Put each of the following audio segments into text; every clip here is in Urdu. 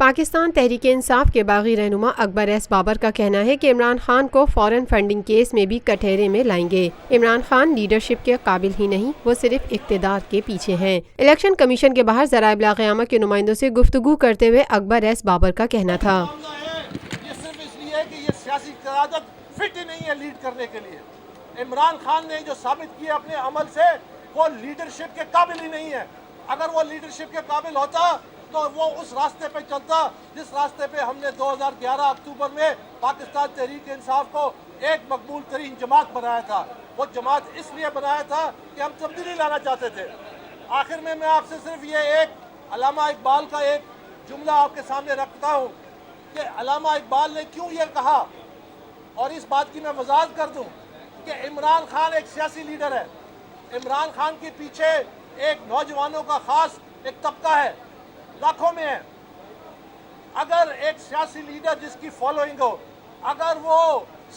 پاکستان تحریک انصاف کے باغی رہنما اکبر ایس بابر کا کہنا ہے کہ عمران خان کو فارن فنڈنگ کیس میں بھی کٹہرے میں لائیں گے۔ عمران خان لیڈرشپ کے قابل ہی نہیں، وہ صرف اقتدار کے پیچھے ہیں۔ الیکشن کمیشن کے باہر ذرائع ابلاغ قیامہ کے نمائندوں سے گفتگو کرتے ہوئے اکبر ایس بابر کا کہنا تھا۔ یہ صرف اس لیے کہ یہ سیاسی قیادت فٹ ہی نہیں ہے لیڈ کرنے کے لیے۔ عمران خان نے جو ثابت کیا اپنے عمل سے، وہ لیڈرشپ کے قابل ہی نہیں ہے۔ اگر وہ لیڈرشپ کے قابل ہوتا تو وہ اس راستے پہ چلتا جس راستے پہ ہم نے 2011 اکتوبر میں پاکستان تحریک انصاف کو ایک مقبول ترین جماعت بنایا تھا۔ وہ جماعت اس لیے بنایا تھا کہ ہم تبدیلی لانا چاہتے تھے۔ آخر میں آپ سے صرف یہ ایک علامہ اقبال کا ایک جملہ آپ کے سامنے رکھتا ہوں کہ علامہ اقبال نے کیوں یہ کہا، اور اس بات کی میں وضاحت کر دوں کہ عمران خان ایک سیاسی لیڈر ہے۔ عمران خان کے پیچھے ایک نوجوانوں کا خاص ایک طبقہ ہے، لاکھوں میں ہے۔ اگر ایک سیاسی لیڈر جس کی فالوئنگ ہو، اگر وہ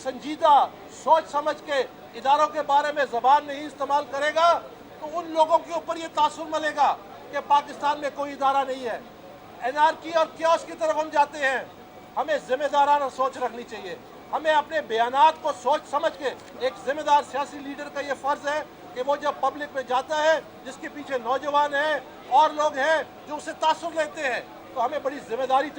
سنجیدہ سوچ سمجھ کے اداروں کے بارے میں زبان نہیں استعمال کرے گا تو ان لوگوں کے اوپر یہ تاثر ملے گا کہ پاکستان میں کوئی ادارہ نہیں ہے۔ انارکی اور کیوس کی طرف ہم جاتے ہیں۔ ہمیں ذمہ دارانہ سوچ رکھنی چاہیے۔ ہمیں اپنے بیانات کو سوچ سمجھ کے، ایک ذمہ دار سیاسی لیڈر کا یہ فرض ہے کہ وہ جب پبلک میں جاتا ہے، جس کے پیچھے نوجوان ہیں اور لوگ ہیں جو اسے تاثر لیتے ہیں، تو ہمیں بڑی ذمہ داری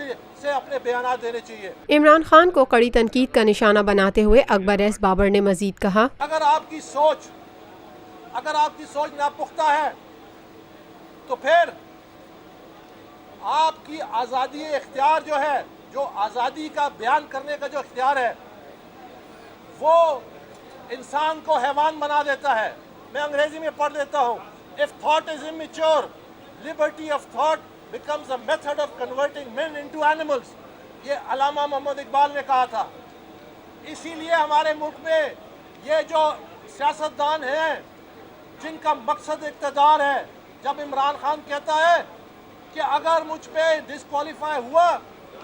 سے اپنے بیانات دینے چاہیے۔ عمران خان کو کڑی تنقید کا نشانہ بناتے ہوئے اکبر ایس بابر نے مزید کہا، اگر آپ کی سوچ ناپختہ ہے تو پھر آپ کی آزادی اختیار جو ہے، جو آزادی کا بیان کرنے کا جو اختیار ہے، وہ انسان کو حیوان بنا دیتا ہے۔ میں انگریزی میں پڑھ دیتا ہوں، if thought is immature, liberty of thought becomes a method of converting men into animals۔ یہ علامہ محمد اقبال نے کہا تھا۔ اسی لیے ہمارے ملک میں یہ جو سیاستدان ہیں جن کا مقصد اقتدار ہے، جب عمران خان کہتا ہے کہ اگر مجھ پہ ڈسکوالیفائی ہوا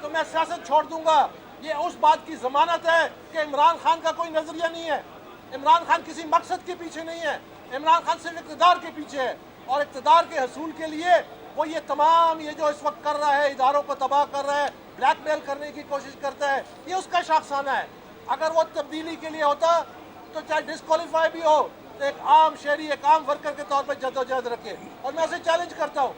تو میں سیاست چھوڑ دوں گا، یہ اس بات کی ضمانت ہے کہ عمران خان کا کوئی نظریہ نہیں ہے۔ عمران خان کسی مقصد کے پیچھے نہیں ہے۔ عمران خان صرف اقتدار کے پیچھے ہے، اور اقتدار کے حصول کے لیے وہ یہ تمام یہ جو اس وقت کر رہا ہے، اداروں کو تباہ کر رہا ہے، بلیک میل کرنے کی کوشش کرتا ہے، یہ اس کا شاخسانہ ہے۔ اگر وہ تبدیلی کے لیے ہوتا تو چاہے ڈسکوالیفائی بھی ہو تو ایک عام شہری، ایک عام ورکر کے طور پہ جدوجہد رکھے۔ اور میں اسے چیلنج کرتا ہوں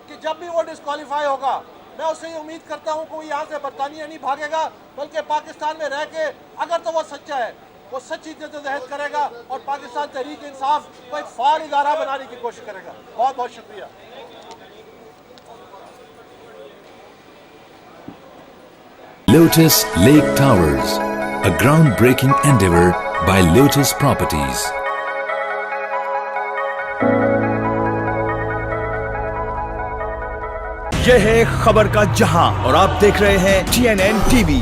کہ جب بھی وہ ڈسکوالیفائی ہوگا، میں اسے یہ امید کرتا ہوں کہ وہ یہاں سے برطانیہ نہیں بھاگے گا، بلکہ پاکستان میں رہ کے اگر تو وہ سچا ہے، وہ سچی جدوجہد کرے گا اور پاکستان تحریک انصاف کو ایک فعال ادارہ بنانے کی کوشش کرے گا۔ بہت بہت شکریہ۔ Lotus Lake Towers, a groundbreaking endeavor by Lotus Properties. یہ ہے خبر کا جہاں اور آپ دیکھ رہے ہیں TNN TV۔